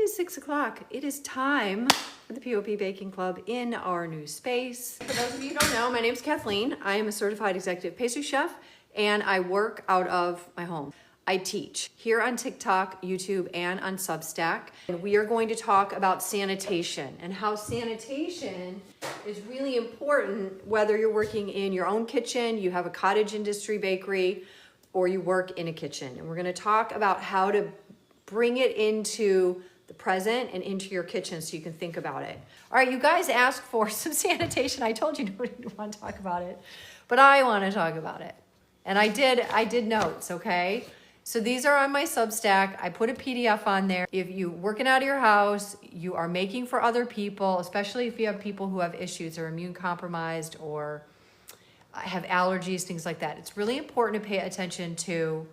is 6 o'clock. It is time for the POP Baking Club in our new space. For those of you who don't know, my name is Kathleen. I am a certified executive pastry chef and I work out of my home. I teach here on TikTok, YouTube, and on Substack. And we are going to talk about sanitation and how sanitation is really important whether you're working in your own kitchen, you have a cottage industry bakery, or you work in a kitchen. And we're going to talk about how to bring it into the present and into your kitchen so you can think about it. All right, you guys asked for some sanitation. I told you nobody would want to talk about it, but I want to talk about it. And I did notes, okay? So these are on my Substack. I put a PDF on there. If you're working out of your house, you are making for other people, especially if you have people who have issues or immune compromised or have allergies, things like that. It's really important to pay attention to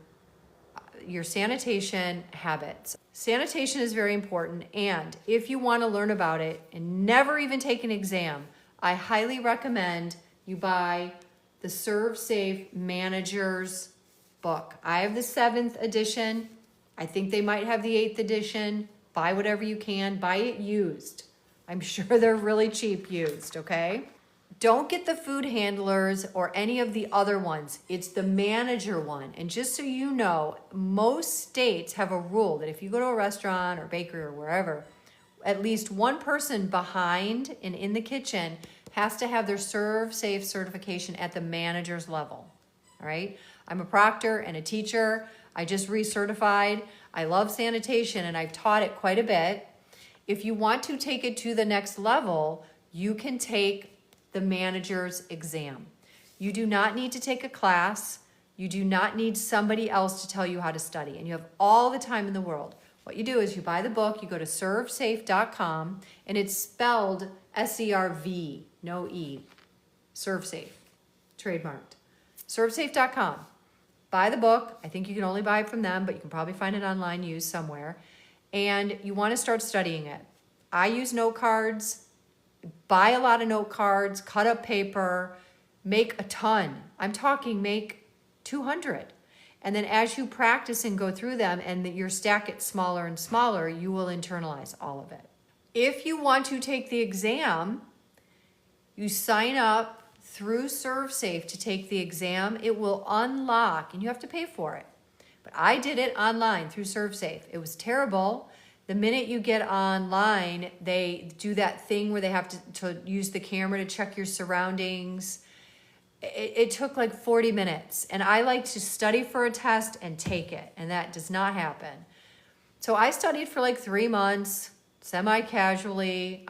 your sanitation habits. Sanitation is very important, and if you want to learn about it and never even take an exam, I highly recommend you buy the ServSafe Manager's book. I have the 7th edition. I think they might have the 8th edition. Buy whatever you can. Buy it used. I'm sure they're really cheap used, okay? Don't get the food handlers or any of the other ones. It's the manager one. And just so you know, most states have a rule that if you go to a restaurant or bakery or wherever, at least one person behind and in the kitchen has to have their ServSafe certification at the manager's level, all right? I'm a proctor and a teacher. I just recertified. I love sanitation and I've taught it quite a bit. If you want to take it to the next level, you can take the manager's exam. You do not need to take a class. You do not need somebody else to tell you how to study, and you have all the time in the world. What you do is you buy the book, you go to servsafe.com, and it's spelled S-E-R-V, no E, ServSafe, trademarked. Servsafe.com. Buy the book. I think you can only buy it from them, but you can probably find it online used somewhere. And you want to start studying it. I use note cards. Buy a lot of note cards, cut up paper, make a ton. I'm talking make 200. And then as you practice and go through them and your stack gets smaller and smaller, you will internalize all of it. If you want to take the exam, you sign up through ServSafe to take the exam. It will unlock, and you have to pay for it. But I did it online through ServSafe. It was terrible. The minute you get online, they do that thing where they have to use the camera to check your surroundings. It took like 40 minutes, and I like to study for a test and take it, and that does not happen. So I studied for like 3 months, semi-casually.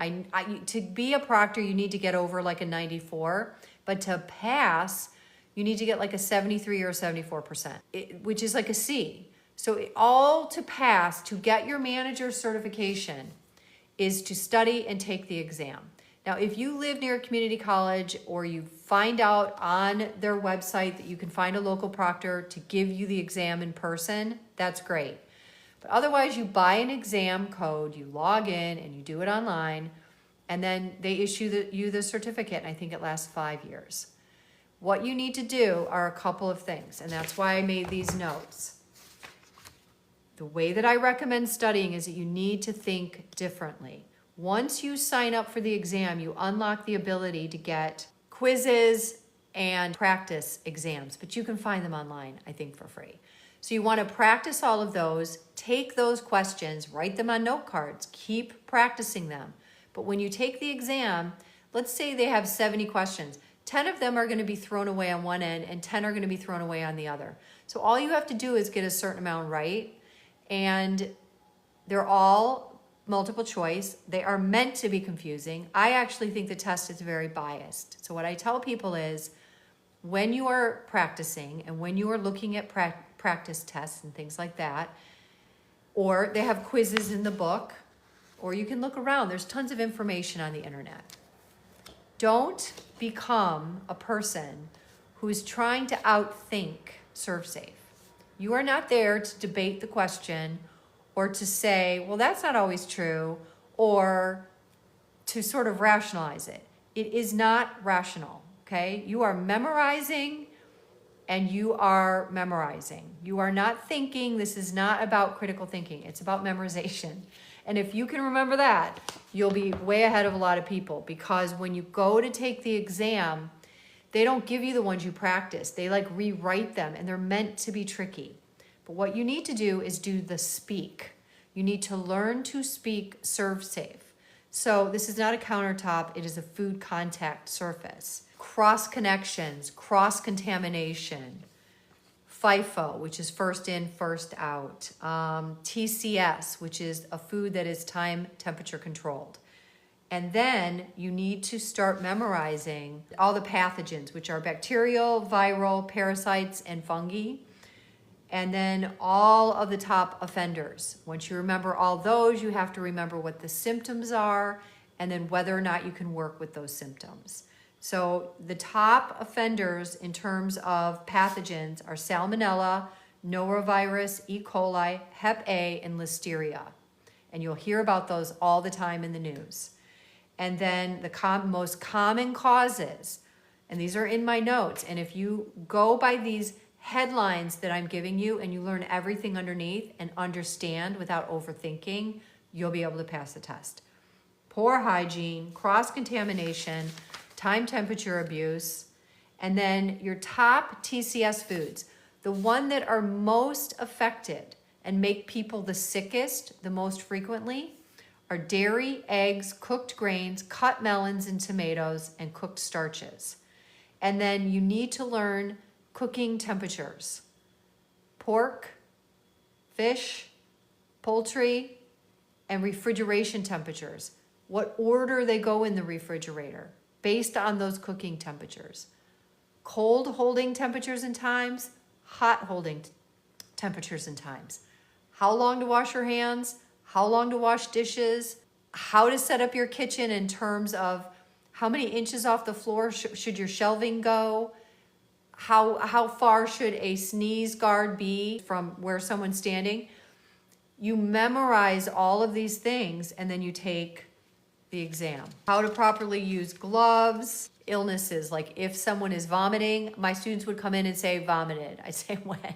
To be a proctor, you need to get over like a 94, but to pass, you need to get like a 73 or 74%, which is like a C. So all to pass, to get your manager certification, is to study and take the exam. Now, if you live near a community college or you find out on their website that you can find a local proctor to give you the exam in person, that's great. But otherwise, you buy an exam code, you log in, and you do it online, and then they issue you the certificate, and I think it lasts 5 years. What you need to do are a couple of things, and that's why I made these notes. The way that I recommend studying is that you need to think differently. Once you sign up for the exam, you unlock the ability to get quizzes and practice exams, but you can find them online, I think, for free. So you want to practice all of those, take those questions, write them on note cards, keep practicing them. But when you take the exam, let's say they have 70 questions. 10 of them are going to be thrown away on one end and 10 are going to be thrown away on the other. So all you have to do is get a certain amount right. And they're all multiple choice. They are meant to be confusing. I actually think the test is very biased. So what I tell people is when you are practicing and when you are looking at practice tests and things like that, or they have quizzes in the book, or you can look around. There's tons of information on the internet. Don't become a person who is trying to outthink ServSafe. You are not there to debate the question or to say, well, that's not always true, or to sort of rationalize it. It is not rational, okay? You are memorizing and you are memorizing. You are not thinking. This is not about critical thinking. It's about memorization. And if you can remember that, you'll be way ahead of a lot of people, because when you go to take the exam, they don't give you the ones you practice. They like rewrite them, and they're meant to be tricky. But what you need to do is do the speak. You need to learn to speak ServSafe. So this is not a countertop, it is a food contact surface. Cross connections, cross contamination, FIFO, which is first in, first out, TCS, which is a food that is time temperature controlled. And then you need to start memorizing all the pathogens, which are bacterial, viral, parasites, and fungi. And then all of the top offenders. Once you remember all those, you have to remember what the symptoms are and then whether or not you can work with those symptoms. So the top offenders in terms of pathogens are Salmonella, norovirus, E. coli, Hep A, and Listeria. And you'll hear about those all the time in the news. And then the most common causes, and these are in my notes, and if you go by these headlines that I'm giving you and you learn everything underneath and understand without overthinking, you'll be able to pass the test. Poor hygiene, cross-contamination, time temperature abuse, and then your top TCS foods, the one that are most affected and make people the sickest the most frequently are dairy, eggs, cooked grains, cut melons and tomatoes, and cooked starches. And then you need to learn cooking temperatures. Pork, fish, poultry, and refrigeration temperatures. What order they go in the refrigerator based on those cooking temperatures. Cold holding temperatures and times, hot holding temperatures and times. How long to wash your hands, how long to wash dishes, how to set up your kitchen in terms of how many inches off the floor should your shelving go, how far should a sneeze guard be from where someone's standing. You memorize all of these things and then you take the exam. How to properly use gloves, illnesses, like if someone is vomiting, my students would come in and say vomited. I say when?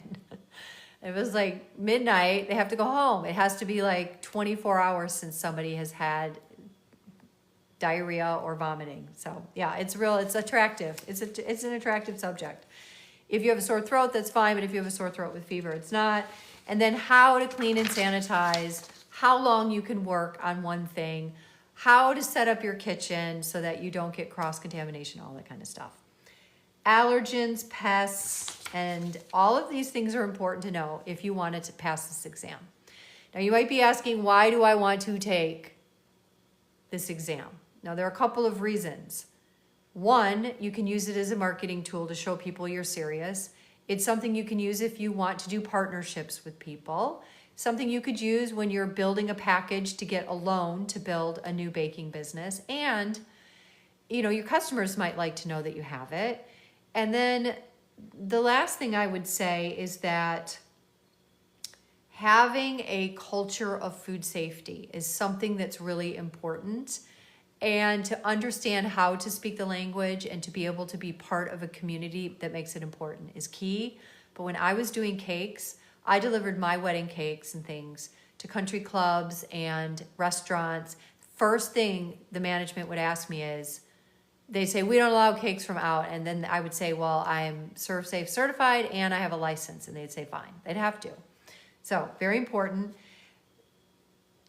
It was like midnight, they have to go home. It has to be like 24 hours since somebody has had diarrhea or vomiting. So yeah, it's attractive. It's an attractive subject. If you have a sore throat, that's fine, but if you have a sore throat with fever, it's not. And then how to clean and sanitize, how long you can work on one thing, how to set up your kitchen so that you don't get cross-contamination, all that kind of stuff. Allergens, pests, and all of these things are important to know if you wanted to pass this exam. Now you might be asking, why do I want to take this exam? Now there are a couple of reasons. One, you can use it as a marketing tool to show people you're serious. It's something you can use if you want to do partnerships with people. Something you could use when you're building a package to get a loan to build a new baking business. And, you know, your customers might like to know that you have it. And then the last thing I would say is that having a culture of food safety is something that's really important. And to understand how to speak the language and to be able to be part of a community that makes it important is key. But when I was doing cakes, I delivered my wedding cakes and things to country clubs and restaurants. First thing the management would ask me is, they say, we don't allow cakes from out. And then I would say, well, I'm ServSafe certified and I have a license. And they'd say, fine, they'd have to. So very important.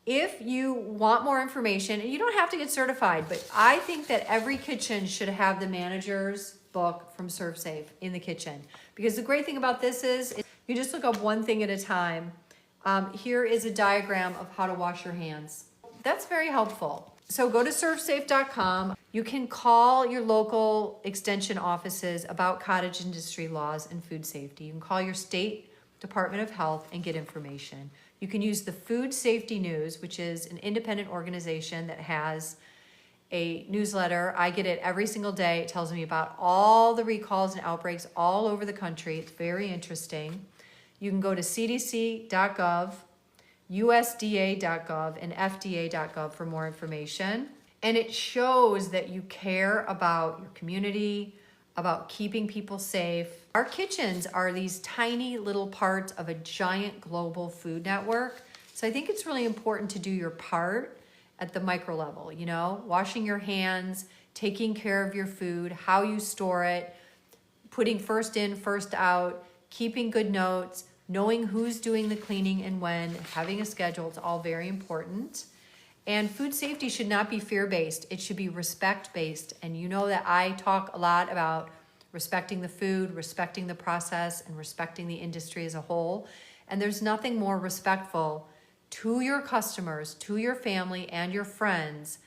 If you want more information, and you don't have to get certified, but I think that every kitchen should have the manager's book from ServSafe in the kitchen. Because the great thing about this is you just look up one thing at a time. Here is a diagram of how to wash your hands. That's very helpful. So go to servsafe.com. You can call your local extension offices about cottage industry laws and food safety. You can call your state Department of Health and get information. You can use the Food Safety News, which is an independent organization that has a newsletter. I get it every single day. It tells me about all the recalls and outbreaks all over the country. It's very interesting. You can go to cdc.gov, usda.gov, and fda.gov for more information. And it shows that you care about your community, about keeping people safe. Our kitchens are these tiny little parts of a giant global food network. So I think it's really important to do your part at the micro level, you know, washing your hands, taking care of your food, how you store it, putting first in, first out, keeping good notes, knowing who's doing the cleaning and when, having a schedule. It's all very important. And food safety should not be fear-based. It should be respect-based. And you know that I talk a lot about respecting the food, respecting the process, and respecting the industry as a whole. And there's nothing more respectful to your customers, to your family, and your friends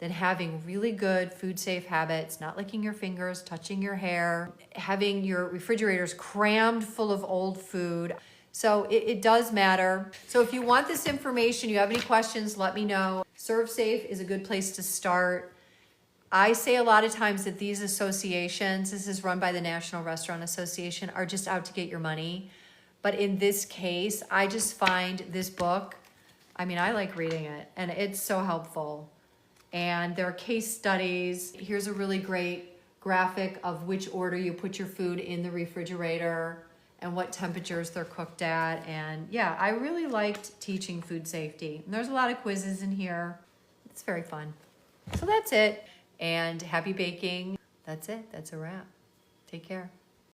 than having really good food safe habits, not licking your fingers, touching your hair, having your refrigerators crammed full of old food. So it does matter. So if you want this information, you have any questions, let me know. ServSafe is a good place to start. I say a lot of times that these associations, this is run by the National Restaurant Association, are just out to get your money. But in this case, I just find this book, I mean, I like reading it, and it's so helpful. And there are case studies. Here's a really great graphic of which order you put your food in the refrigerator and what temperatures they're cooked at. And yeah, I really liked teaching food safety. And there's a lot of quizzes in here. It's very fun. So that's it. And happy baking. That's it. That's a wrap. Take care.